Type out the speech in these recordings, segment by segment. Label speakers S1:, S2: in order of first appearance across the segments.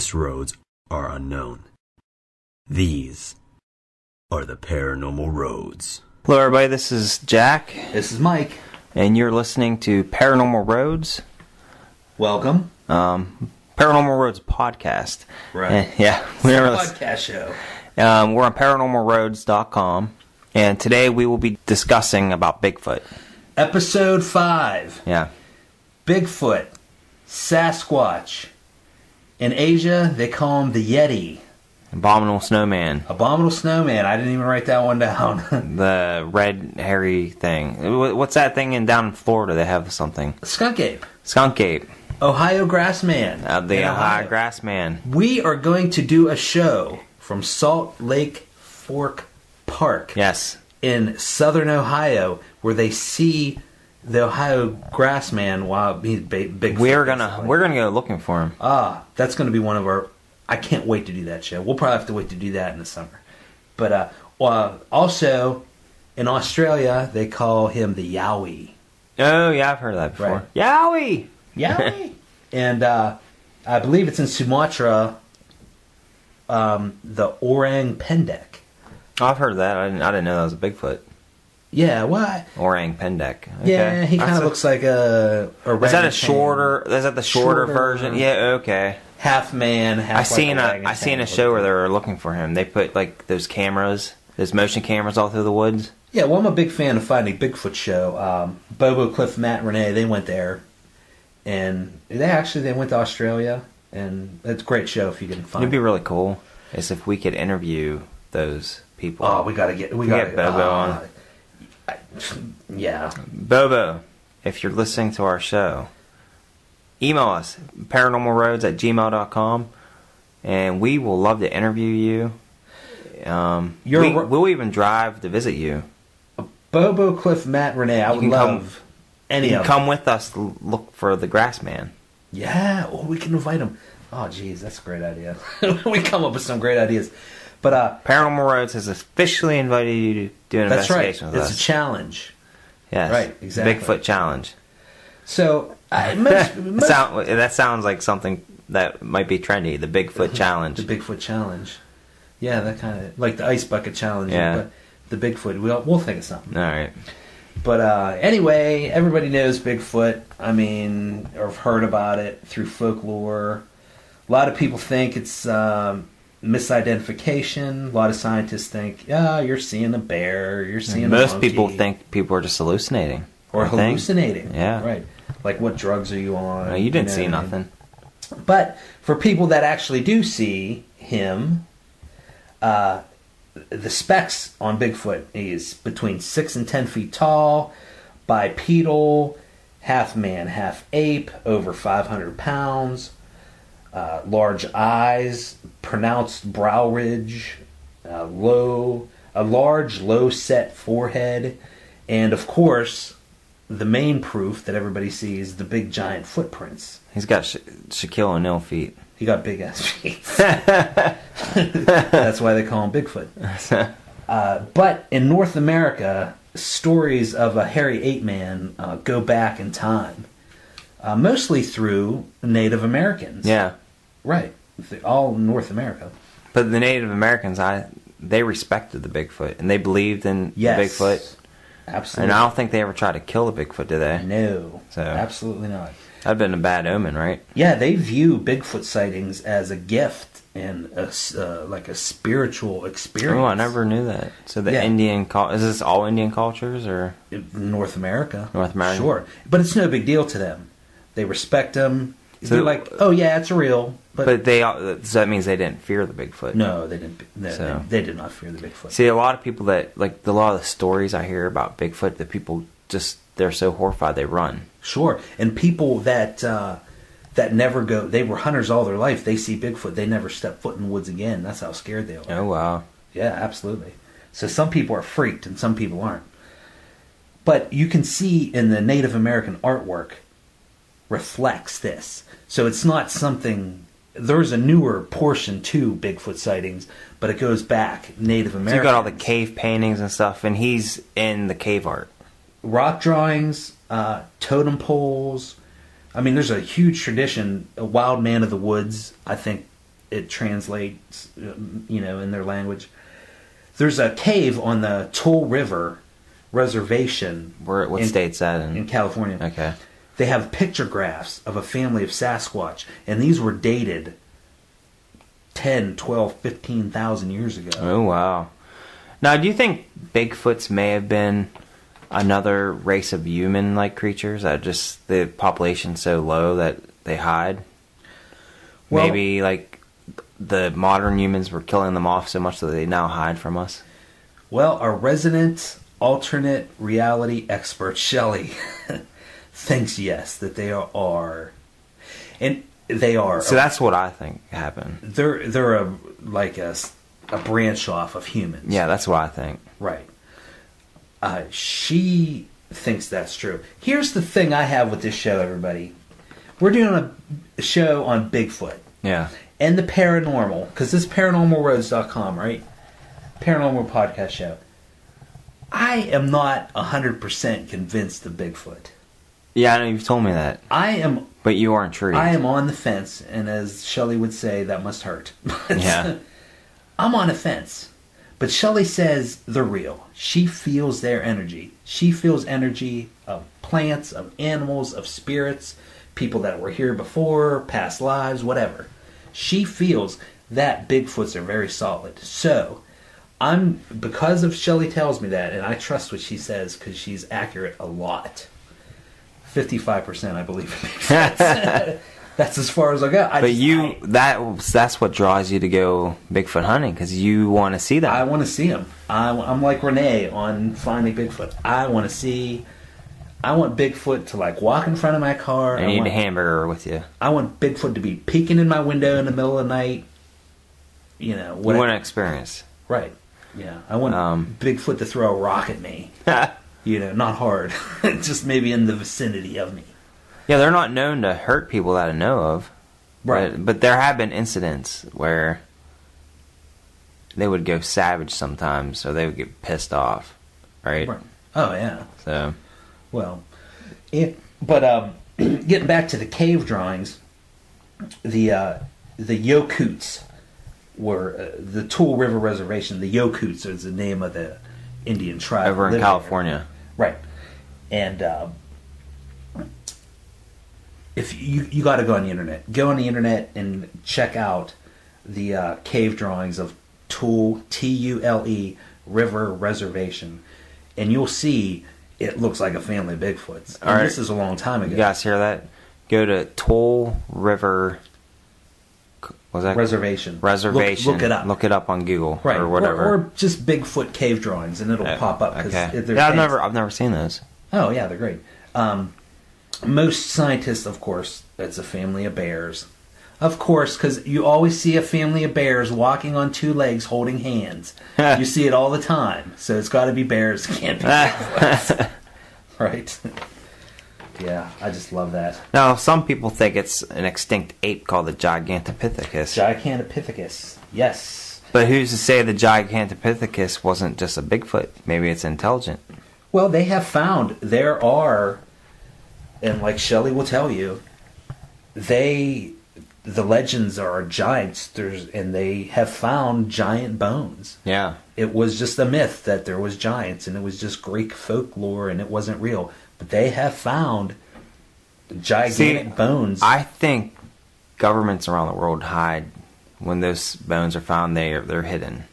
S1: longest roads are unknown. These are the Paranormal Roads.
S2: Hello everybody, this is Jack.
S3: This is Mike.
S2: And you're listening to Paranormal Roads.
S3: Welcome.
S2: Paranormal Roads podcast.
S3: Right.
S2: And, yeah.
S3: It's a podcast show.
S2: We're on paranormalroads.com. And today we will be discussing about Bigfoot.
S3: Episode 5.
S2: Yeah.
S3: Bigfoot. Sasquatch. In Asia, they call him the Yeti.
S2: Abominable Snowman.
S3: Abominable Snowman. I didn't even write that one down.
S2: The red hairy thing. What's that thing down in Florida? They have something.
S3: Skunk Ape.
S2: Skunk Ape.
S3: Ohio Grassman.
S2: The Ohio Grassman.
S3: We are going to do a show from Salt Lake Fork Park.
S2: Yes.
S3: In southern Ohio, where they see the Ohio Grassman while he's Bigfoot.
S2: We're gonna go looking for him.
S3: That's gonna be one of our. I can't wait to do that show. We'll probably have to wait to do that in the summer. But also in Australia, they call him the Yowie.
S2: Oh yeah, I've heard of that before.
S3: Right.
S2: Yowie.
S3: Yowie. And I believe it's in Sumatra. The Orang Pendek.
S2: Oh, I've heard of that. I didn't know that was a Bigfoot.
S3: Yeah, why?
S2: Orang Pendek. Okay.
S3: Yeah, he kind of looks like a
S2: Is that a shorter? Is that the shorter version? Yeah. Okay.
S3: Half man, half.
S2: I seen a show where they were looking for him. They put like those cameras, those motion cameras, all through the woods.
S3: Yeah, well, I'm a big fan of Finding Bigfoot show. Bobo, Cliff, Matt, Renee, they went there, and they went to Australia, and it's a great show if you can find.
S2: It'd be really cool is if we could interview those people.
S3: Oh, we got to get
S2: Bobo on.
S3: Yeah,
S2: Bobo, if you're listening to our show, email us paranormalroads@gmail.com, and we will love to interview you. We'll even drive to visit you.
S3: Bobo, Cliff, Matt, Renee. I would love any of them.
S2: Come with us to look for the Grassman.
S3: Yeah, we can invite them. Oh, geez, that's a great idea. We come up with some great ideas. But
S2: Paranormal Roads has officially invited you to do an investigation with us.
S3: It's a challenge.
S2: Yes.
S3: Right, exactly.
S2: Bigfoot challenge.
S3: So,
S2: that sounds like something that might be trendy. The Bigfoot challenge.
S3: The Bigfoot challenge. Yeah, that kind of like the ice bucket challenge.
S2: Yeah.
S3: But the Bigfoot. We'll think of something.
S2: All right.
S3: But anyway, everybody knows Bigfoot. I mean, or have heard about it through folklore. A lot of people think it's misidentification. A lot of scientists think, you're seeing a bear, you're seeing a monkey.
S2: Most people think people are just hallucinating.
S3: Or hallucinating.
S2: Yeah.
S3: Right. Like, what drugs are you on?
S2: No, you didn't see nothing.
S3: But for people that actually do see him, the specs on Bigfoot is between 6 and 10 feet tall, bipedal, half man, half ape, over 500 pounds, large eyes, pronounced brow ridge, a large, low-set forehead, and of course, the main proof that everybody sees, the big giant footprints.
S2: He's got Shaquille O'Neal feet.
S3: He got big ass feet. That's why they call him Bigfoot. But in North America, stories of a hairy ape man go back in time, mostly through Native Americans.
S2: Yeah,
S3: right. All North America.
S2: But the Native Americans, they respected the Bigfoot and they believed in the Bigfoot.
S3: Absolutely.
S2: And I don't think they ever tried to kill the Bigfoot, did they?
S3: No.
S2: So
S3: absolutely not.
S2: That'd been a bad omen, right?
S3: Yeah, they view Bigfoot sightings as a gift and like a spiritual experience.
S2: Oh, I never knew that. So the Indian is this all Indian cultures or
S3: North America?
S2: North America,
S3: sure, but it's no big deal to them. They respect them. So they're like, oh yeah, it's real. But
S2: so that means they didn't fear the Bigfoot.
S3: No, they didn't. No, they did not fear the Bigfoot.
S2: See, a lot of people a lot of the stories I hear about Bigfoot, that people they're so horrified they run. Sure,
S3: and people that never go. They were hunters all their life. They see Bigfoot. They never step foot in the woods again. That's how scared they are.
S2: Oh wow.
S3: Yeah, absolutely. So some people are freaked and some people aren't. But you can see in the Native American artwork reflects this. So it's not something. There's a newer portion to Bigfoot sightings, but it goes back Native American.
S2: So you got all the cave paintings and stuff, and he's in the cave art.
S3: Rock drawings, totem poles. I mean, there's a huge tradition. A wild man of the woods, I think, it translates, in their language. There's a cave on the Tool River Reservation.
S2: What state's that in?
S3: In California.
S2: Okay.
S3: They have pictographs of a family of Sasquatch, and these were dated 10, 12, 15,000 years ago.
S2: Oh, wow. Now, do you think Bigfoots may have been another race of human-like creatures that just the population's so low that they hide?
S3: Well,
S2: maybe, like, the modern humans were killing them off so much that they now hide from us?
S3: Well, our resident alternate reality expert, Shelley, thinks yes, that they are. And they are.
S2: So that's what I think happened.
S3: They're a branch off of humans.
S2: Yeah, that's what I think.
S3: Right. She thinks that's true. Here's the thing I have with this show, everybody. We're doing a show on Bigfoot.
S2: Yeah.
S3: And the paranormal, because this is paranormalroads.com, right? Paranormal podcast show. I am not 100% convinced of Bigfoot.
S2: Yeah, I know you've told me that.
S3: I am.
S2: But you aren't true.
S3: I am on the fence, and as Shelley would say, that must hurt.
S2: Yeah.
S3: I'm on a fence. But Shelley says they're real. She feels their energy. She feels energy of plants, of animals, of spirits, people that were here before, past lives, whatever. She feels that Bigfoots are very solid. So, because of Shelley tells me that, and I trust what she says because she's accurate a lot. 55%, I believe, in Bigfoots. That's as far as I go.
S2: That's what draws you to go Bigfoot hunting, because you want to see them.
S3: I want to see them. I'm like Renee on Finding Bigfoot. I want Bigfoot to walk in front of my car.
S2: I need a hamburger with you.
S3: I want Bigfoot to be peeking in my window in the middle of the night. You want
S2: an experience.
S3: Right. Yeah. I want Bigfoot to throw a rock at me. Not hard. Just maybe in the vicinity of me.
S2: Yeah, they're not known to hurt people that I know of.
S3: Right.
S2: But there have been incidents where they would go savage sometimes, or they would get pissed off. Right?
S3: Oh, yeah.
S2: So.
S3: Well, getting back to the cave drawings, the Yokuts were the Tool River Reservation. The Yokuts is the name of the Indian tribe
S2: over in California.
S3: Right. And if you got to go on the internet and check out the cave drawings of Tool Tule River Reservation, and you'll see it looks like a family of Bigfoots. And this is a long time ago.
S2: You guys hear that? Go to Tool River. Was that
S3: Reservation?
S2: Look
S3: it up.
S2: Look it up on Google,
S3: right?
S2: Or whatever,
S3: or just Bigfoot cave drawings, and it'll pop up.
S2: Okay. Yeah, I've never seen those.
S3: Oh yeah, they're great. Most scientists, of course, it's a family of bears. Of course, because you always see a family of bears walking on two legs holding hands. You see it all the time. So it's got to be bears. It can't be Bigfoots. Right? Yeah, I just love that.
S2: Now, some people think it's an extinct ape called the Gigantopithecus.
S3: Gigantopithecus, yes.
S2: But who's to say the Gigantopithecus wasn't just a Bigfoot? Maybe it's intelligent.
S3: Well, they have found there are, and like Shelley will tell you, the legends are giants, and they have found giant bones.
S2: Yeah.
S3: It was just a myth that there was giants, and it was just Greek folklore, and it wasn't real. But they have found gigantic bones.
S2: I think governments around the world hide when those bones are found. They're hidden.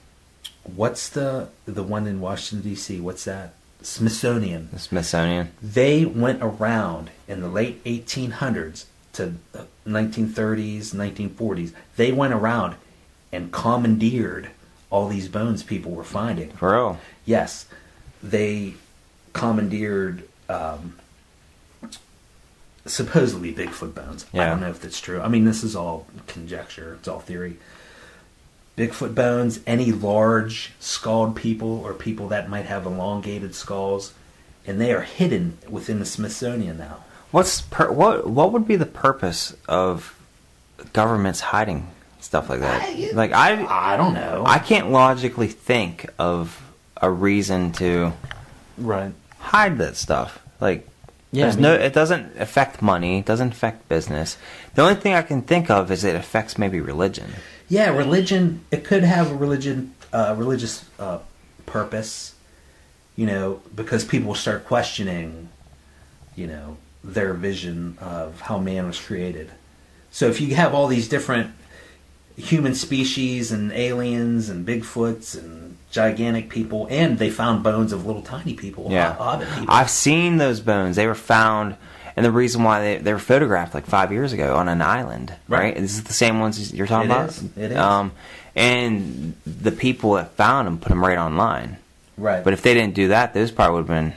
S3: What's the one in Washington, D.C.? What's that? Smithsonian.
S2: The Smithsonian.
S3: They went around in the late 1800s to 1930s, 1940s. They went around and commandeered all these bones people were finding.
S2: For real?
S3: Yes. They commandeered supposedly Bigfoot bones.
S2: Yeah.
S3: I don't know if that's true. I mean, this is all conjecture. It's all theory. Bigfoot bones, any large skulled people or people that might have elongated skulls, and they are hidden within the Smithsonian now.
S2: What would be the purpose of governments hiding stuff like that?
S3: I don't know.
S2: I can't logically think of a reason to hide that stuff. It doesn't affect money. It doesn't affect business. The only thing I can think of is it affects maybe religion.
S3: Yeah, religion. It could have a religious purpose. You know, because people start questioning, you know, their vision of how man was created. So if you have all these different human species and aliens and Bigfoots and gigantic people, and they found bones of little tiny people, hobbit people.
S2: I've seen those bones. They were found, and the reason why they were photographed like 5 years ago on an island, right? This is the same ones you're talking about?
S3: It is.
S2: And the people that found them put them right online.
S3: Right.
S2: But if they didn't do that, those probably would have been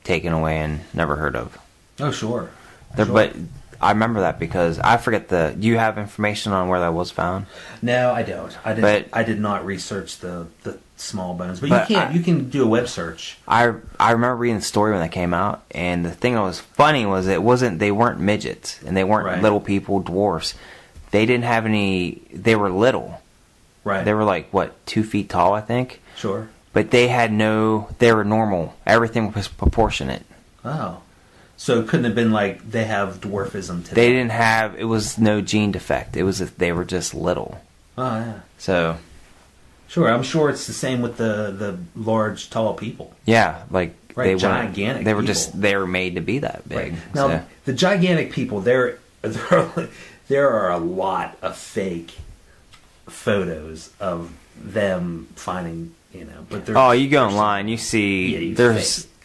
S2: taken away and never heard of.
S3: Oh, sure.
S2: But I remember that because I forget do you have information on where that was found?
S3: No, I don't. I did not research the small bones, but you can do a web search.
S2: I remember reading the story when that came out, and the thing that was funny was they weren't midgets, and they weren't little people, dwarfs. They didn't have any. They were little.
S3: Right.
S2: They were like 2 feet tall, I think.
S3: Sure.
S2: But they were normal. Everything was proportionate.
S3: Oh. So it couldn't have been like they have dwarfism today.
S2: They didn't have, it was no gene defect. It was they were just little.
S3: Oh, yeah.
S2: So.
S3: Sure, I'm sure it's the same with the large, tall people.
S2: Yeah, like they
S3: gigantic.
S2: They were they were made to be that big.
S3: Right. Now, the gigantic people, there are a lot of fake photos of them finding, you know. But
S2: you go online, you see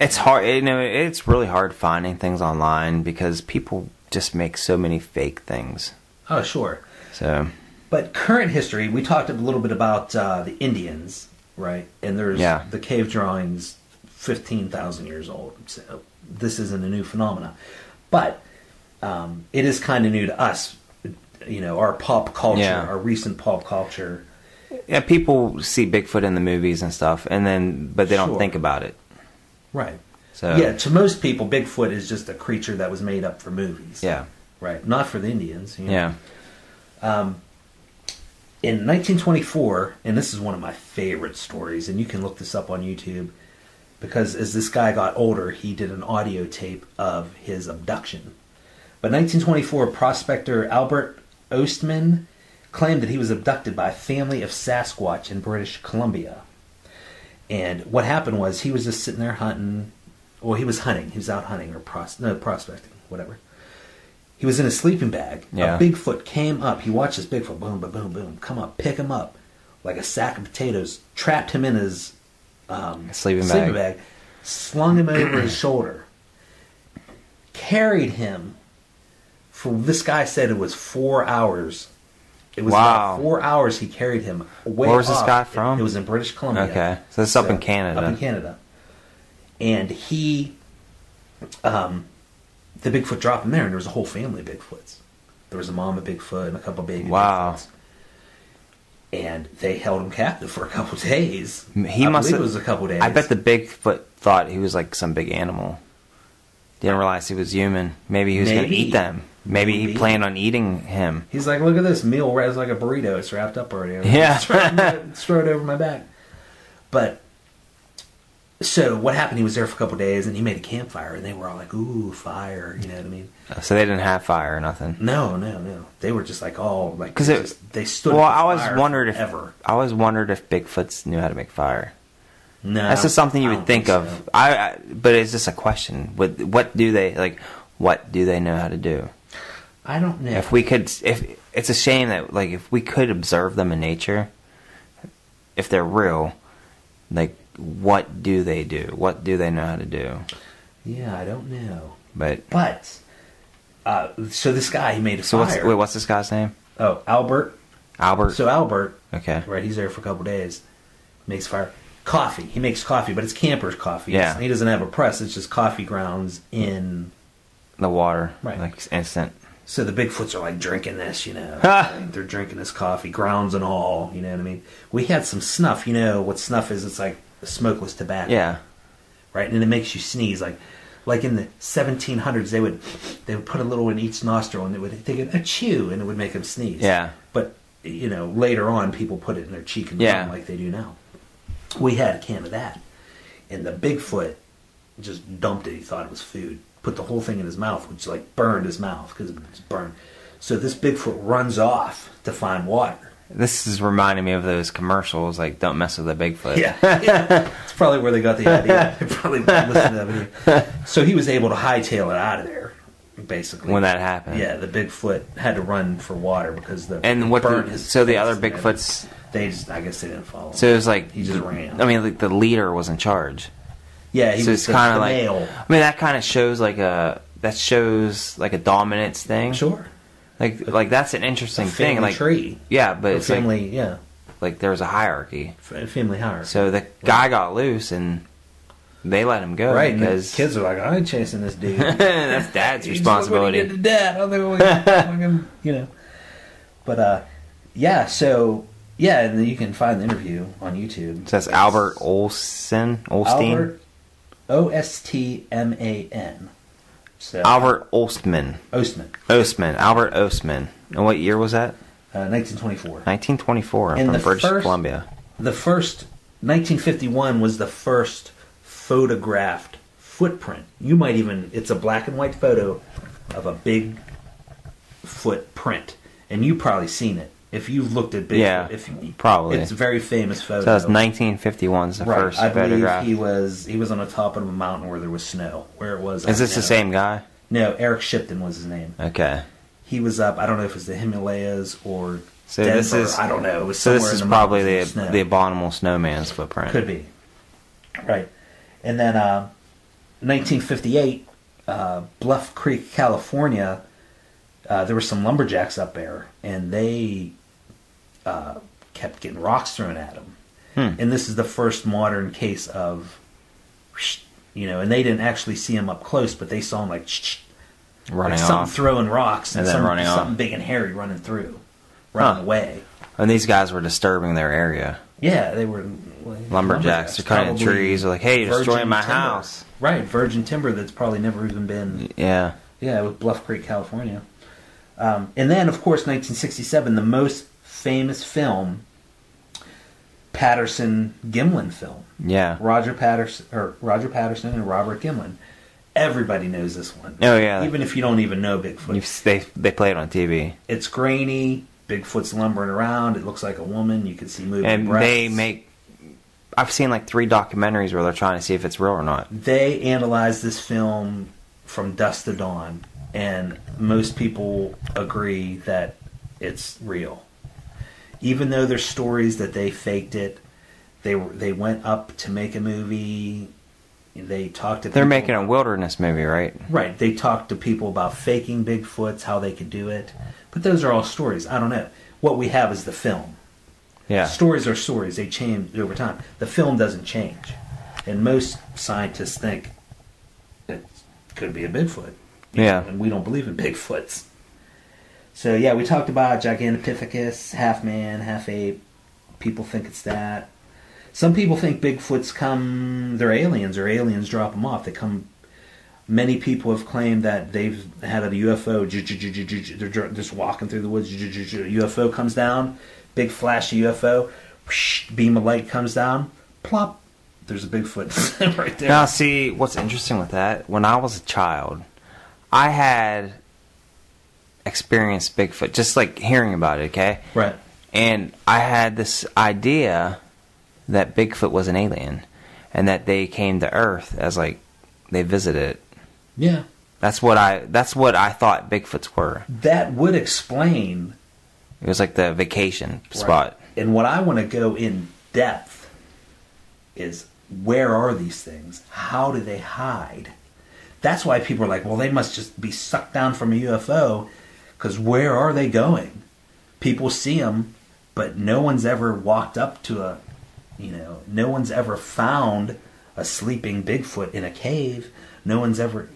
S2: it's hard. You know, it's really hard finding things online because people just make so many fake things.
S3: Oh, sure.
S2: So,
S3: but current history, we talked a little bit about the Indians, right? And there's the cave drawings, 15,000 years old. So this isn't a new phenomena, but it is kind of new to us. You know, our pop culture, our recent pop culture.
S2: Yeah, people see Bigfoot in the movies and stuff, but they don't think about it.
S3: Right.
S2: So
S3: yeah, to most people, Bigfoot is just a creature that was made up for movies.
S2: Yeah.
S3: Right. Not for the Indians. You know?
S2: Yeah.
S3: In 1924, and this is one of my favorite stories, and you can look this up on YouTube, because as this guy got older, he did an audio tape of his abduction. But 1924, prospector Albert Ostman claimed that he was abducted by a family of Sasquatch in British Columbia. And what happened was he was just sitting there hunting. Well, he was hunting. He was out hunting or prospecting, whatever. He was in a sleeping bag.
S2: Yeah.
S3: A Bigfoot came up. He watched this Bigfoot, boom, boom, boom, boom, come up, pick him up like a sack of potatoes, trapped him in his
S2: sleeping
S3: bag, slung him over his shoulder, carried him for, this guy said it was 4 hours. It was about 4 hours he carried him way.
S2: Where was this guy from?
S3: It was in British Columbia.
S2: Okay. So this is up in Canada.
S3: Up in Canada. And he, the Bigfoot dropped him there, and there was a whole family of Bigfoots. There was a mama Bigfoot and a couple baby Bigfoots. And they held him captive for a couple of days. I believe it was a couple of days.
S2: I bet the Bigfoot thought he was like some big animal. Didn't realize he was human. Maybe he was going to eat them. Maybe he planned on eating him.
S3: He's like, look at this meal, it's like a burrito. It's wrapped up already.
S2: Yeah.
S3: Throw it over my back. But, so what happened, he was there for a couple of days, and he made a campfire, and they were all like, ooh, fire, you know what I mean?
S2: So they didn't have fire or nothing?
S3: No. They were just like all, like, they stood
S2: well,
S3: I always wondered
S2: if Bigfoots knew how to make fire.
S3: No.
S2: That's just something you would think of.
S3: So.
S2: But it's just a question. What do they know how to do?
S3: I don't know.
S2: If it's a shame that, like, if we could observe them in nature, if they're real, like, what do they do? What do they know how to do?
S3: Yeah, I don't know.
S2: But
S3: so this guy, he made a fire.
S2: What's this guy's name?
S3: Oh, Albert.
S2: Albert.
S3: So Albert,
S2: okay,
S3: right? He's there for a couple of days. Makes fire. Coffee. He makes coffee, but it's camper's coffee.
S2: Yeah.
S3: He doesn't have a press. It's just coffee grounds in
S2: the water,
S3: right?
S2: Like instant.
S3: So the Bigfoots are like drinking this, you know. They're drinking this coffee, grounds and all. You know what I mean? We had some snuff. You know what snuff is? It's like smokeless tobacco.
S2: Yeah.
S3: Right, and it makes you sneeze. Like in the 1700s, they would put a little in each nostril, and they could achoo, and it would make them sneeze.
S2: Yeah.
S3: But you know, later on, people put it in their cheek and gum like they do now. We had a can of that, and the Bigfoot just dumped it. He thought it was food. Put the whole thing in his mouth, which like burned his mouth because it was burned. So this Bigfoot runs off to find water,
S2: This is reminding me of those commercials, like "Don't mess with a Bigfoot."
S3: Yeah. It's probably where they got the idea. They probably listened to that video. So he was able to hightail it out of there, basically.
S2: When that happened.
S3: Yeah, the Bigfoot had to run for water because the
S2: And what?
S3: burnt his
S2: So the
S3: face
S2: other
S3: and
S2: Bigfoots.
S3: they just, I guess they didn't follow.
S2: So it was like
S3: he just ran.
S2: I mean, like the leader was in charge.
S3: Yeah, he
S2: So
S3: was
S2: it's
S3: the
S2: kind of like.
S3: male.
S2: I mean, that kind of shows like a dominance thing.
S3: Sure.
S2: Like that's an interesting thing.
S3: Family
S2: Like
S3: tree.
S2: yeah, but
S3: Or
S2: it's
S3: family, yeah.
S2: like there was a hierarchy.
S3: Family hierarchy.
S2: So the guy got loose and they let him go.
S3: Right, and the
S2: because
S3: kids are like, I ain't chasing this dude.
S2: that's dad's
S3: He just looked what he
S2: responsibility.
S3: did to Dad. I think fucking, you know. But yeah, so yeah, and then you can find the interview on YouTube.
S2: So that's Albert Olstein.
S3: Albert Ostman. So
S2: Albert Ostman. Albert Ostman. And what year was that?
S3: 1924.
S2: 1924.
S3: And
S2: from
S3: the
S2: British
S3: first-
S2: Columbia.
S3: The first 1951 was the first photographed footprint. You might even, it's a black and white photo of a big footprint, and you've probably seen it if you've looked at Bigfoot.
S2: Yeah, probably.
S3: It's a very famous photo.
S2: So that was 1951 is the
S3: Right,
S2: first
S3: I believe
S2: photograph.
S3: he was on the top of a mountain where there was snow. Where it was.
S2: Is this the same guy?
S3: No, Eric Shipton was his name.
S2: Okay.
S3: He was up. I don't know if it was the Himalayas or
S2: So
S3: Denver.
S2: this is.
S3: I don't know. It was
S2: So
S3: somewhere
S2: this is
S3: in the
S2: probably
S3: mountains in
S2: the abominable snowman's footprint.
S3: Could be. Right. And then 1958, Bluff Creek, California, there were some lumberjacks up there, and they kept getting rocks thrown at them. And this is the first modern case of, and they didn't actually see him up close, but they saw him like
S2: Running
S3: something
S2: off.
S3: throwing rocks and,
S2: And then running
S3: something
S2: off.
S3: big and hairy running away.
S2: And these guys were disturbing their area.
S3: Yeah, they were
S2: Lumberjacks. They're cutting
S3: probably
S2: trees. They're like, hey, you're destroying
S3: virgin
S2: my
S3: timber.
S2: house.
S3: Right, virgin timber that's probably never even been.
S2: Yeah.
S3: Yeah, with Bluff Creek, California. And then, of course, 1967, the most famous film, Patterson-Gimlin film.
S2: Yeah.
S3: Roger Patterson and Robert Gimlin. Everybody knows this one.
S2: Oh, yeah.
S3: Even if you don't even know Bigfoot.
S2: They play it on TV.
S3: It's grainy. Bigfoot's lumbering around. It looks like a woman. You can see moving
S2: And
S3: breasts.
S2: they make... I've seen like 3 documentaries where they're trying to see if it's real or not.
S3: They analyzed this film from dusk to dawn, and most people agree that it's real. Even though there's stories that they faked it, they went up to make a movie. They talked to
S2: They're
S3: people
S2: making a wilderness movie, right?
S3: Right. They talked to people about faking Bigfoots, how they could do it. But those are all stories. I don't know. What we have is the film.
S2: Yeah.
S3: Stories are stories. They change over time. The film doesn't change. And most scientists think it could be a Bigfoot.
S2: Yeah.
S3: And we don't believe in Bigfoots. So, yeah, we talked about Gigantopithecus, half man, half ape. People think it's that. Some people think Bigfoots they're aliens, or aliens drop them off. They come. Many people have claimed that they've had a UFO. They're just walking through the woods. UFO comes down, big flashy UFO, whoosh, beam of light comes down, plop. There's a Bigfoot right there.
S2: Now, see, what's interesting with that, when I was a child, I had experienced Bigfoot, just like hearing about it, okay?
S3: Right.
S2: And I had this idea that Bigfoot was an alien, and that they came to Earth as like they visited.
S3: Yeah.
S2: That's what I thought Bigfoots were.
S3: That would explain.
S2: It was like the vacation spot.
S3: And what I want to go in depth is, where are these things? How do they hide? That's why people are like, well, they must just be sucked down from a UFO, because where are they going? People see them, but no one's ever walked up to no one's ever found a sleeping Bigfoot in a cave. No one's ever,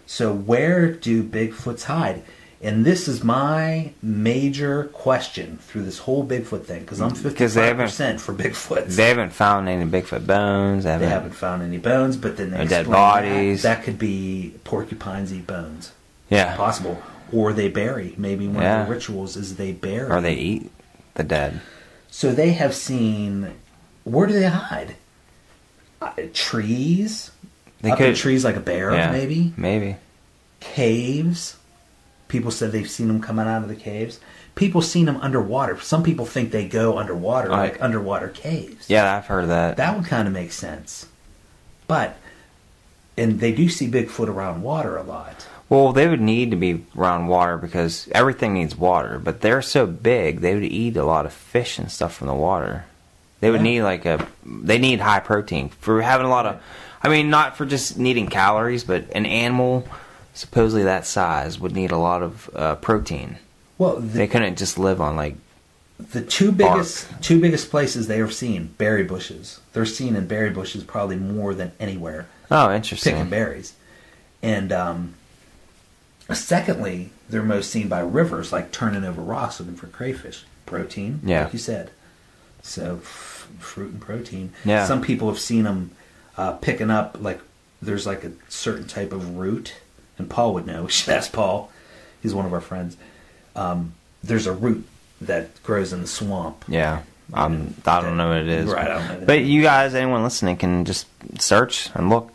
S3: So where do Bigfoots hide? And this is my major question through this whole Bigfoot thing, because I'm 55% for Bigfoots.
S2: They haven't found any Bigfoot bones.
S3: They haven't found any bones, but then they
S2: dead
S3: explain
S2: bodies.
S3: That could be porcupines eat bones.
S2: Yeah.
S3: Possible. Or they bury. Maybe one of the rituals is they bury.
S2: Or they eat the dead.
S3: So they have seen... Where do they hide? Trees?
S2: They
S3: Up
S2: could
S3: in trees like a bear, maybe?
S2: Maybe.
S3: Caves? People said they've seen them coming out of the caves. people seen them underwater. Some people think they go underwater, like underwater caves.
S2: Yeah, I've heard of that.
S3: That would kind of make sense. But, and they do see Bigfoot around water a lot.
S2: Well, they would need to be around water because everything needs water. But they're so big, they would eat a lot of fish and stuff from the water. They would need they need high protein for having a lot of, I mean, not for just needing calories, but an animal supposedly that size would need a lot of protein.
S3: Well,
S2: they couldn't just live on like
S3: the two biggest places they are seen, berry bushes. They're seen in berry bushes probably more than anywhere.
S2: Oh, interesting.
S3: Picking berries. And secondly, they're most seen by rivers, like turning over rocks looking for crayfish. Protein, like you said. So, fruit and protein.
S2: Yeah.
S3: Some people have seen them picking up, like, there's like a certain type of root, and Paul would know. We should ask Paul. He's one of our friends. There's a root that grows in the swamp.
S2: Yeah. I don't know what it is.
S3: Right, I don't know.
S2: But you guys, anyone listening, can just search and look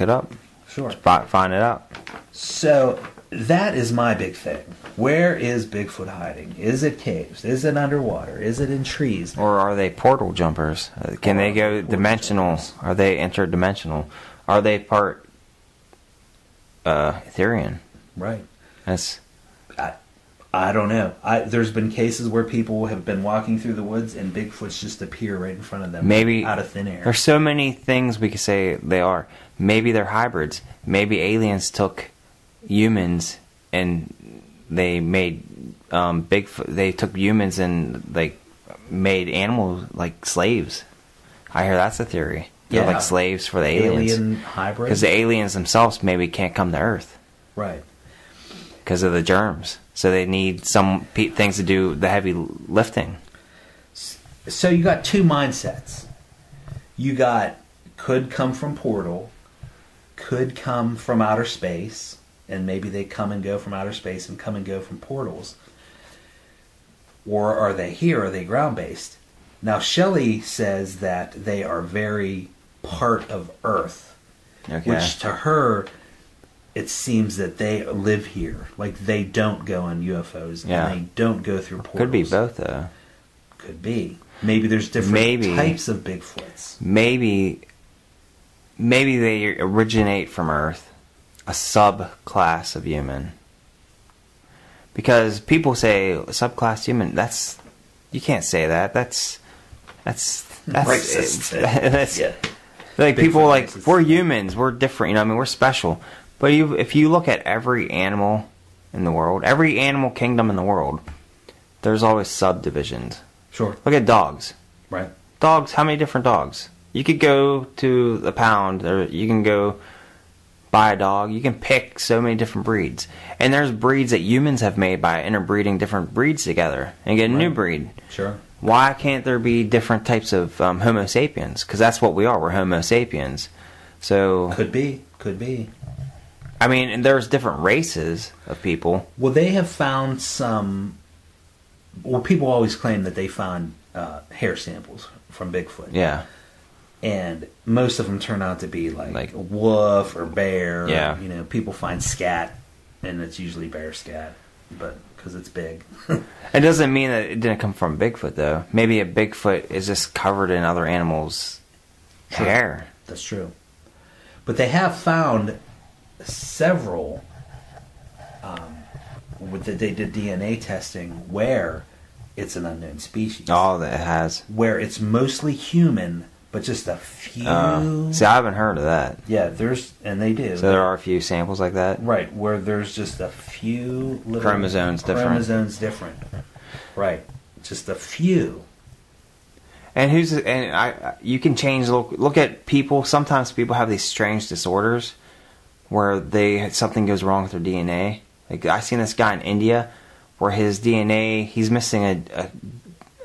S2: it up.
S3: Sure.
S2: Find it out.
S3: So, that is my big thing. Where is Bigfoot hiding? Is it caves? Is it underwater? Is it in trees?
S2: Or are they portal jumpers? Can they go dimensional? Are they interdimensional? Are they part Etherean?
S3: Right.
S2: That's...
S3: I don't know. There's been cases where people have been walking through the woods and Bigfoots just appear right in front of them.
S2: Maybe
S3: out of thin air.
S2: There's so many things we could say they are. Maybe they're hybrids. Maybe aliens took humans and they made Bigfoot. They took humans and like made animals like slaves. I hear that's a theory. They're like slaves for the aliens.
S3: Alien hybrids.
S2: Because the aliens themselves maybe can't come to Earth.
S3: Right.
S2: Because of the germs. So they need some things to do the heavy lifting.
S3: So you got two mindsets. You got could come from portal, could come from outer space, and maybe they come and go from outer space and come and go from portals. Or are they here? Are they ground-based? Now, Shelley says that they are very part of Earth, which to her, it seems that they live here. Like, they don't go on UFOs, and they don't go through portals.
S2: Could be both, though.
S3: Could be. Maybe there's different types of Bigfoots.
S2: Maybe they originate from Earth, a subclass of human. Because people say subclass human. You can't say that. That's
S3: racist.
S2: That's like Bigfoot people like racist. We're humans. We're different. You know, I mean, we're special. But if you look at every animal in the world, every animal kingdom in the world, there's always subdivisions.
S3: Sure.
S2: Look at dogs.
S3: Right.
S2: Dogs. How many different dogs? You could go to the pound, or you can go buy a dog. You can pick so many different breeds. And there's breeds that humans have made by interbreeding different breeds together and get a new breed.
S3: Sure.
S2: Why can't there be different types of Homo sapiens? Because that's what we are. We're Homo sapiens. So
S3: Could be.
S2: I mean, and there's different races of people.
S3: Well, they have found some... Well, people always claim that they found hair samples from Bigfoot.
S2: Yeah.
S3: And most of them turn out to be like a wolf or bear.
S2: Yeah.
S3: You know, people find scat, and it's usually bear scat, but because it's big.
S2: It doesn't mean that it didn't come from Bigfoot, though. Maybe a Bigfoot is just covered in other animals' hair.
S3: That's true. But they have found several that they did DNA testing where it's an unknown species.
S2: Oh, that has.
S3: Where it's mostly human, but just a few...
S2: See, I haven't heard of that.
S3: Yeah, and they do.
S2: So there are a few samples like that?
S3: Right, where there's just a few little...
S2: Chromosomes different.
S3: Right, just a few.
S2: And you can change, look at people. Sometimes people have these strange disorders where something goes wrong with their DNA. Like, I seen this guy in India where his DNA, he's missing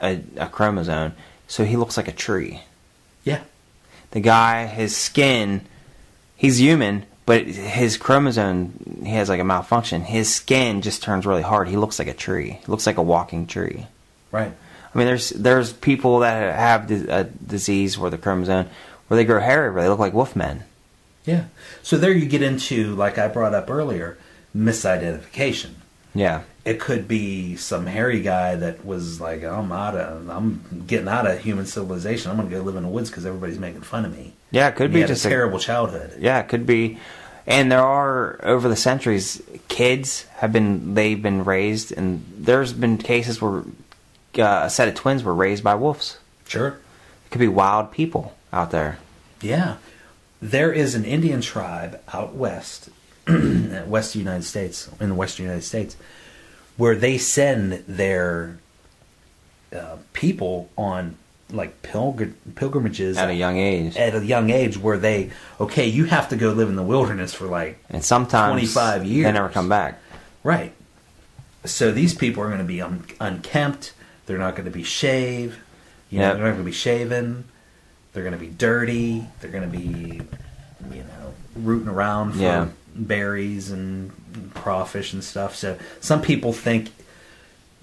S2: a chromosome, so he looks like a tree.
S3: Yeah.
S2: The guy, his skin, he's human, but his chromosome, he has like a malfunction. His skin just turns really hard. He looks like a tree. He looks like a walking tree.
S3: Right.
S2: I mean, there's people that have a disease where the chromosome, where they grow hair everywhere. They look like wolfmen.
S3: Yeah. So there you get into, like I brought up earlier, misidentification.
S2: Yeah.
S3: It could be some hairy guy that was like, I'm getting out of human civilization. I'm going to go live in the woods because everybody's making fun of me.
S2: Yeah, it could be just
S3: a terrible childhood.
S2: Yeah, it could be. And there are, over the centuries, kids they've been raised, and there's been cases where a set of twins were raised by wolves.
S3: Sure.
S2: It could be wild people out there.
S3: Yeah. There is an Indian tribe out west, in the western United States, where they send their people on like pilgrimages
S2: At a young age.
S3: Where you have to go live in the wilderness for like
S2: and sometimes
S3: 25 years.
S2: They never come back.
S3: Right. So these people are going to be unkempt. They're not going to be shaved. They're not going to be shaven. They're going to be dirty. They're going to be, rooting around for berries and crawfish and stuff. So some people think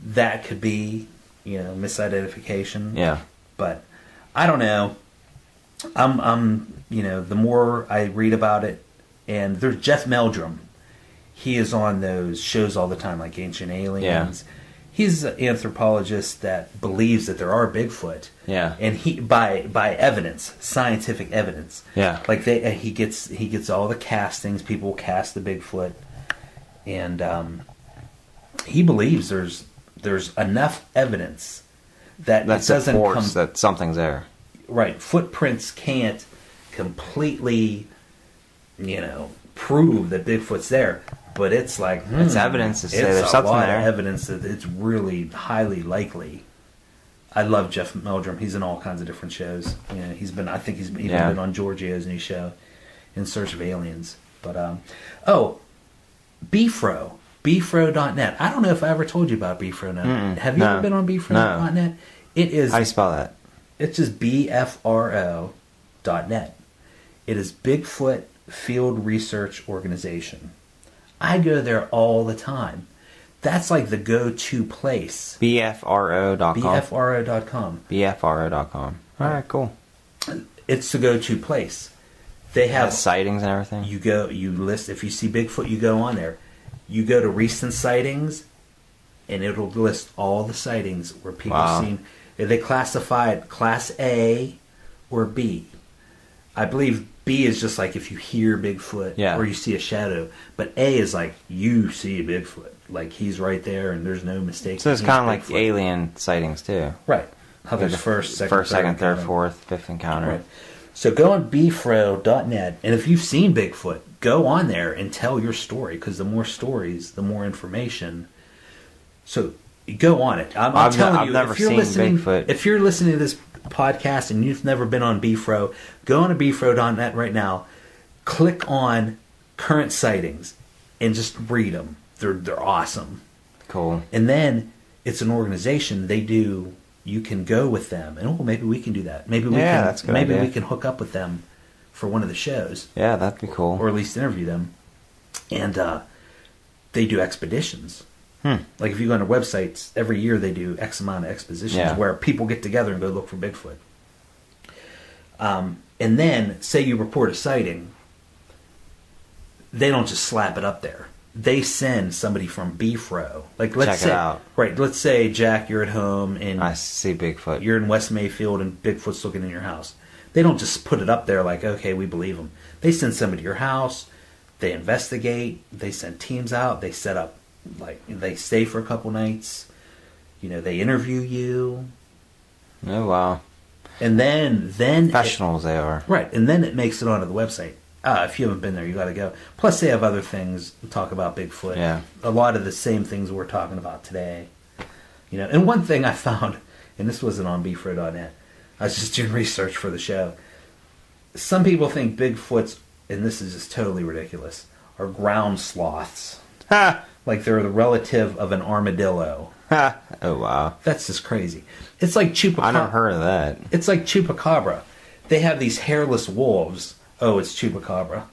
S3: that could be, misidentification.
S2: Yeah.
S3: But I don't know. The more I read about it, and there's Jeff Meldrum. He is on those shows all the time, like Ancient Aliens. Yeah. He's an anthropologist that believes that there are Bigfoot.
S2: Yeah.
S3: And he by evidence, scientific evidence.
S2: Yeah.
S3: Like he gets all the castings. People cast the Bigfoot, and he believes there's enough evidence that
S2: it doesn't come that something's there.
S3: Right. Footprints can't completely, prove that Bigfoot's there. But it's like
S2: it's evidence to say there's something there.
S3: It's a lot of evidence that it's really highly likely. I love Jeff Meldrum. He's in all kinds of different shows. I think he's even been on Giorgio's new show, In Search of Aliens. But Bfro, Bfro.net. I don't know if I ever told you about Bfro.net. Have you ever been on Bfro.net?
S2: No.
S3: It is.
S2: How do you spell that?
S3: It's just BFRO.net. It is Bigfoot Field Research Organization. I go there all the time. That's like the go-to place.
S2: BFRO.com.
S3: BFRO.com.
S2: BFRO.com. All right, cool.
S3: It's the go-to place. They have
S2: sightings and everything.
S3: You list, if you see Bigfoot, you go on there. You go to recent sightings, and it'll list all the sightings where people have seen. They classify it Class A or B. I believe B is just like if you hear Bigfoot or you see a shadow. But A is like you see a Bigfoot. Like he's right there and there's no mistake.
S2: So it's kind of like alien sightings too.
S3: Right. How there's first, second,
S2: third, fourth, fifth encounter.
S3: Right. So go on bfro.net, and if you've seen Bigfoot, go on there and tell your story, because the more stories, the more information. So go on it. I'm telling you, if you're listening to this podcast and you've never been on Bfro, go on to bfro.net right now, click on current sightings, and just read them. They're awesome.
S2: Cool.
S3: And then it's an organization. You can go with them, and maybe we can do that. Maybe we can hook up with them for one of the shows.
S2: Yeah, that'd be cool.
S3: Or at least interview them. And they do expeditions. Like if you go on their websites, every year they do X amount of expositions where people get together and go look for Bigfoot. And then, say you report a sighting, they don't just slap it up there. They send somebody from Bfro. Like let's say,
S2: check it out.
S3: Right, let's say, Jack, you're at home and
S2: I see Bigfoot.
S3: You're in West Mayfield and Bigfoot's looking in your house. They don't just put it up there like, okay, we believe them. They send somebody to your house. They investigate. They send teams out. They set up, they stay for a couple nights. They interview you.
S2: Oh, wow.
S3: And then
S2: professionals they are.
S3: Right, and then it makes it onto the website. If you haven't been there, you got to go. Plus, they have other things to talk about Bigfoot.
S2: Yeah.
S3: A lot of the same things we're talking about today. And one thing I found, and this wasn't on Bfro.net, I was just doing research for the show. Some people think Bigfoots, and this is just totally ridiculous, are ground sloths.
S2: Ha!
S3: Like they're the relative of an armadillo.
S2: Ha! Oh, wow.
S3: That's just crazy. It's like Chupacabra.
S2: I never heard of that.
S3: It's like Chupacabra. They have these hairless wolves. Oh, it's Chupacabra.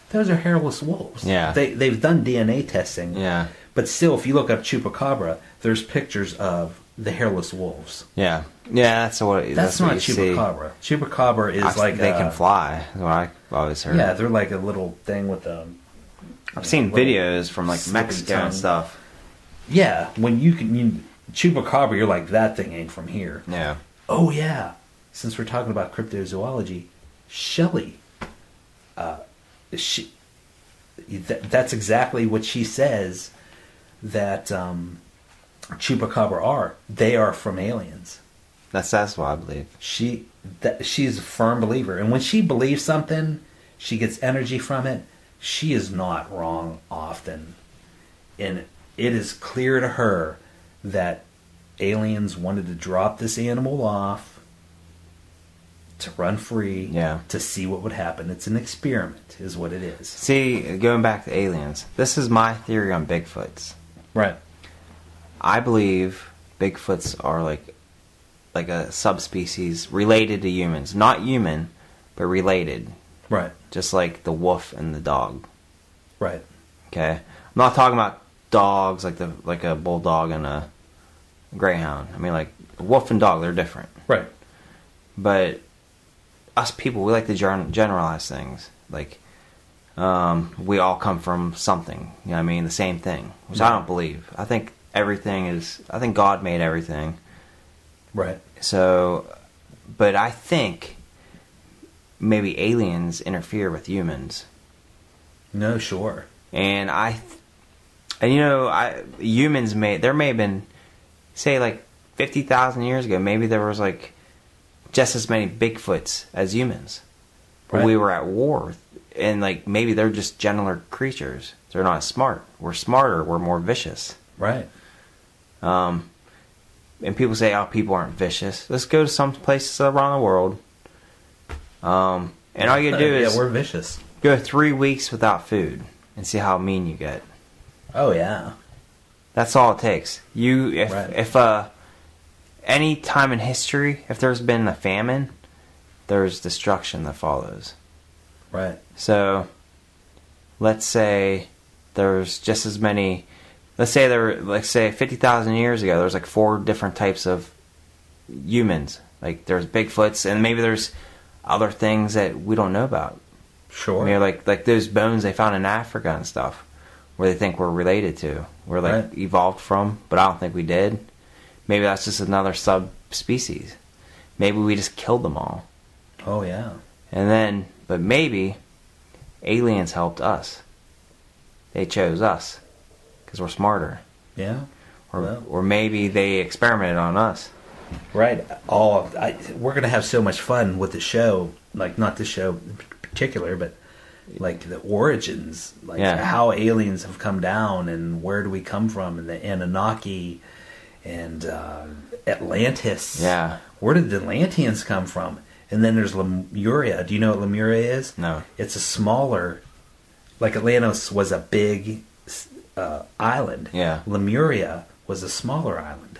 S3: Those are hairless wolves.
S2: Yeah.
S3: They've done DNA testing.
S2: Yeah.
S3: But still, if you look up Chupacabra, there's pictures of the hairless wolves.
S2: Yeah. Yeah, that's not
S3: Chupacabra. Chupacabra is
S2: they can fly. That's what I always heard.
S3: Yeah, they're like a little thing with a...
S2: I've seen videos from Mexico and stuff.
S3: Yeah, when chupacabra, you're like, that thing ain't from here.
S2: Yeah.
S3: Oh yeah, since we're talking about cryptozoology, Shelley, that's exactly what she says that chupacabra are. They are from aliens.
S2: That's what I believe.
S3: She's a firm believer, and when she believes something, she gets energy from it. She is not wrong often, and it is clear to her that aliens wanted to drop this animal off to run free, to see what would happen. It's an experiment, is what it is.
S2: See, going back to aliens, this is my theory on Bigfoots.
S3: Right.
S2: I believe Bigfoots are like a subspecies related to humans. Not human, but related.
S3: Right.
S2: Just like the wolf and the dog.
S3: Right.
S2: Okay? I'm not talking about dogs like a bulldog and a greyhound. I mean, like, a wolf and dog, they're different.
S3: Right.
S2: But us people, we like to generalize things. Like, we all come from something. You know what I mean? The same thing. Which I don't believe. I think God made everything.
S3: Right.
S2: So, but I think maybe aliens interfere with humans.
S3: No, sure.
S2: And humans there may have been, say, like 50,000 years ago, maybe there was like just as many Bigfoots as humans. But we were at war, and like maybe they're just gentler creatures. They're not smart. We're smarter. We're more vicious.
S3: Right.
S2: And people say, "Oh, people aren't vicious." Let's go to some places around the world. And all you do is
S3: we're vicious.
S2: Go 3 weeks without food and see how mean you get.
S3: Oh yeah.
S2: That's all it takes. If any time in history, if there's been a famine, there's destruction that follows.
S3: Right.
S2: So, let's say there's just as many. Let's say 50,000 years ago, there's like 4 different types of humans. Like there's Bigfoots, and maybe there's other things that we don't know about.
S3: Sure.
S2: Maybe like those bones they found in Africa and stuff, where they think we're related to. We're like evolved from, but I don't think we did. Maybe that's just another subspecies. Maybe we just killed them all.
S3: Oh yeah.
S2: But maybe aliens helped us. They chose us because we're smarter.
S3: Yeah.
S2: Or maybe they experimented on us.
S3: Right. We're going to have so much fun with the show. Like, not the show in particular, but like the origins. Like how aliens have come down and where do we come from. And the Anunnaki and Atlantis.
S2: Yeah.
S3: Where did the Atlanteans come from? And then there's Lemuria. Do you know what Lemuria is?
S2: No.
S3: It's a smaller... Like Atlantis was a big island.
S2: Yeah.
S3: Lemuria was a smaller island.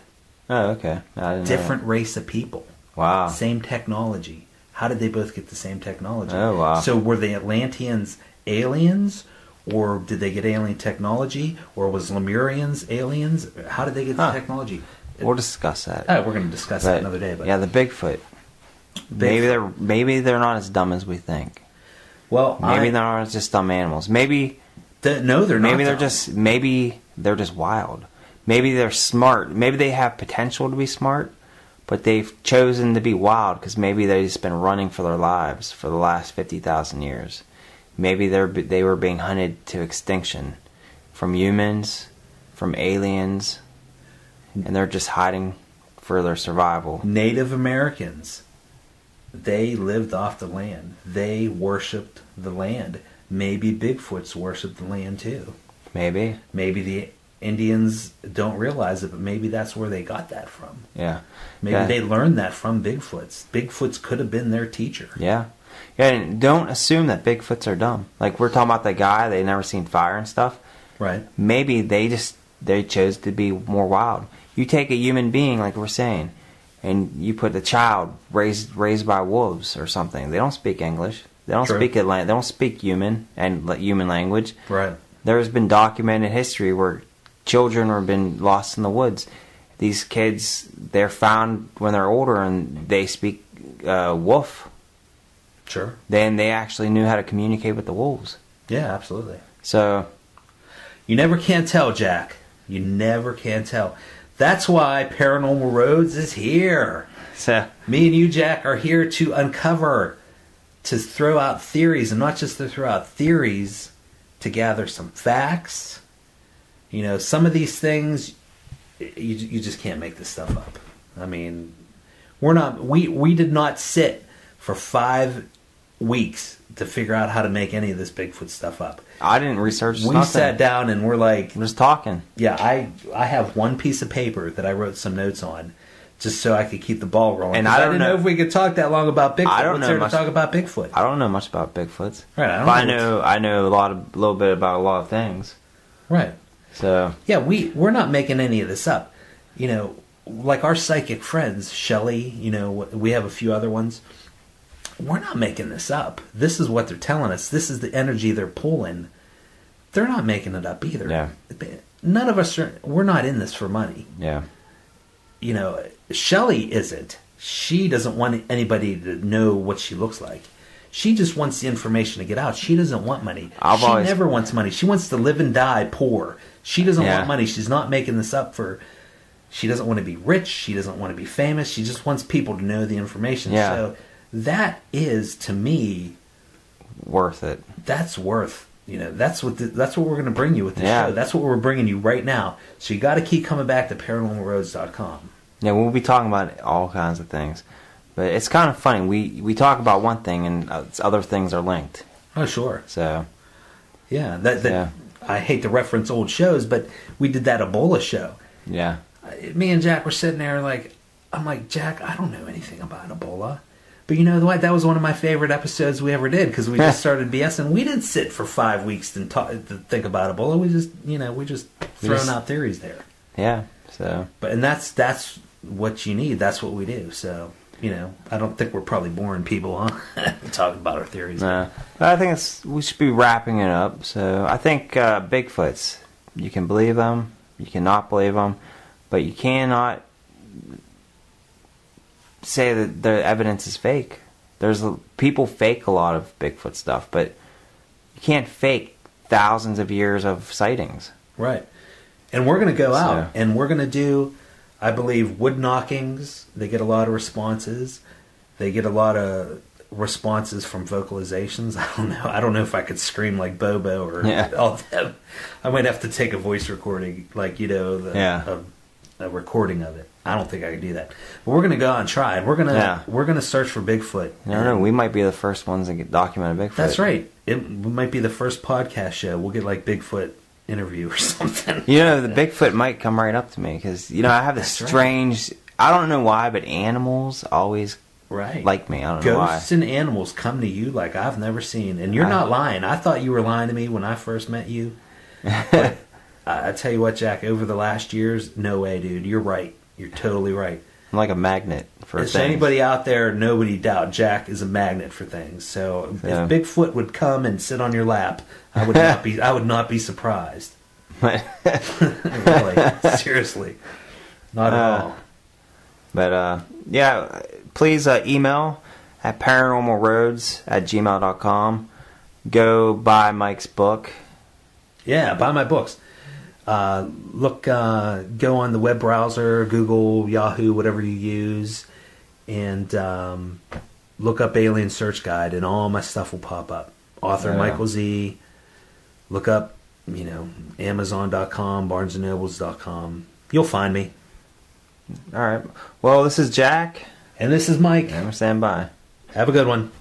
S2: Oh, okay. I didn't
S3: Different race of people.
S2: Wow.
S3: Same technology. How did they both get the same technology?
S2: Oh, wow.
S3: So were the Atlanteans aliens, or did they get alien technology, or was Lemurians aliens? How did they get the technology?
S2: We'll discuss that.
S3: Oh, we're going to discuss that another day. But
S2: yeah, the Bigfoot. Maybe they're not as dumb as we think.
S3: Well,
S2: maybe they're not just dumb animals. Maybe
S3: they're not.
S2: Maybe they're just wild. Maybe they're smart. Maybe they have potential to be smart, but they've chosen to be wild because maybe they've just been running for their lives for the last 50,000 years. Maybe they were being hunted to extinction from humans, from aliens, and they're just hiding for their survival.
S3: Native Americans, they lived off the land. They worshipped the land. Maybe Bigfoots worshipped the land too.
S2: Maybe
S3: the Indians don't realize it, but maybe that's where they got that from.
S2: Yeah.
S3: Maybe they learned that from Bigfoots. Bigfoots could have been their teacher.
S2: Yeah. Yeah, and don't assume that Bigfoots are dumb. Like, we're talking about the guy, they never seen fire and stuff.
S3: Right.
S2: Maybe they chose to be more wild. You take a human being, like we're saying, and you put a child raised by wolves or something. They don't speak English. They don't speak it. They don't speak human language.
S3: Right.
S2: There's been documented history where children have been lost in the woods. These kids, they're found when they're older and they speak wolf.
S3: Sure.
S2: Then they actually knew how to communicate with the wolves.
S3: Yeah, absolutely.
S2: So
S3: you never can tell, Jack. You never can tell. That's why Paranormal Roads is here.
S2: So
S3: Me and you, Jack, are here to uncover, to throw out theories, and not just to throw out theories, to gather some facts. You know, some of these things, you just can't make this stuff up. I mean, we did not sit for 5 weeks to figure out how to make any of this Bigfoot stuff up.
S2: I didn't research
S3: We
S2: nothing.
S3: sat down and we're like,
S2: We're just talking.
S3: yeah, I have one piece of paper that I wrote some notes on, just so I could keep the ball rolling.
S2: And
S3: 'Cause
S2: I don't
S3: didn't know if we could talk that long about Bigfoot.
S2: I don't
S3: What's
S2: know
S3: there
S2: much-
S3: to talk about Bigfoot?
S2: I don't know much about Bigfoots.
S3: Right, I don't
S2: But
S3: know
S2: I know a little bit about a lot of things.
S3: Right.
S2: So
S3: Yeah, we're not making any of this up. You know, like our psychic friends, Shelley, you know, we have a few other ones. We're not making this up. This is what they're telling us. This is the energy they're pulling. They're not making it up either.
S2: Yeah.
S3: None of us we're not in this for money.
S2: yeah,
S3: You know, Shelley isn't. She doesn't want anybody to know what she looks like. She just wants the information to get out. She doesn't want money.
S2: I've
S3: She
S2: always-
S3: never wants money. She wants to live and die poor. She doesn't
S2: Yeah.
S3: want money. She's not making this up for... She doesn't want to be rich. She doesn't want to be famous. She just wants people to know the information.
S2: Yeah.
S3: So that is, to me,
S2: worth it.
S3: that's worth... You know, that's what we're going to bring you with this
S2: Yeah.
S3: show. That's what we're bringing you right now. So you got to keep coming back to paranormalroads.com.
S2: Yeah, we'll be talking about all kinds of things, but it's kind of funny. We talk about one thing and other things are linked.
S3: Oh, sure.
S2: So
S3: Yeah, that
S2: Yeah.
S3: I hate to reference old shows, but we did that Ebola show.
S2: yeah,
S3: Me and Jack were sitting there like, I'm like, Jack, I don't know anything about Ebola. But you know what? That was one of my favorite episodes we ever did because we just started BSing. We didn't sit for 5 weeks to think about Ebola. We just throwing out theories there.
S2: yeah. So
S3: And that's what you need. That's what we do. So, you know, I don't think we're probably boring people, huh? Talking about our theories.
S2: but I think we should be wrapping it up. So I think Bigfoots, you can believe them, you cannot believe them, but you cannot say that the evidence is fake. People fake a lot of Bigfoot stuff, but you can't fake thousands of years of sightings.
S3: Right. And we're going to go
S2: So-
S3: out and we're going to do, I believe, wood knockings. They get a lot of responses. They get a lot of responses from vocalizations. I don't know if I could scream like Bobo or all them. I might have to take a voice recording, like, you know, a recording of it. I don't think I could do that. But we're going to go out and try. And we're going to search for Bigfoot.
S2: I don't know. We might be the first ones to get documented Bigfoot.
S3: That's right. It might be the first podcast show. We'll get like Bigfoot interview or something.
S2: You know, the Bigfoot might come right up to me because, you know, I have this
S3: That's right.
S2: strange... I don't know why, but animals always
S3: Right.
S2: like me. I don't know why.
S3: Ghosts and animals come to you like I've never seen. And you're not lying. I thought you were lying to me when I first met you. But I tell you what, Jack, over the last years, no way, dude. You're right. You're totally right.
S2: I'm like a magnet for
S3: If
S2: things.
S3: anybody out there, nobody doubt, Jack is a magnet for things. So
S2: Yeah.
S3: if Bigfoot would come and sit on your lap, I would not be surprised. Really. Seriously. Not at all.
S2: But, yeah, please email at paranormalroads@gmail.com. Go buy Mike's book.
S3: Yeah, buy my books. Go on the web browser, Google, Yahoo, whatever you use, and look up Alien Search Guide, and all my stuff will pop up. Author
S2: Yeah.
S3: Michael Z. Look up, you know, Amazon.com, BarnesandNobles.com. You'll find me.
S2: All right. Well, this is Jack.
S3: And this is Mike.
S2: And we're standing by.
S3: Have a good one.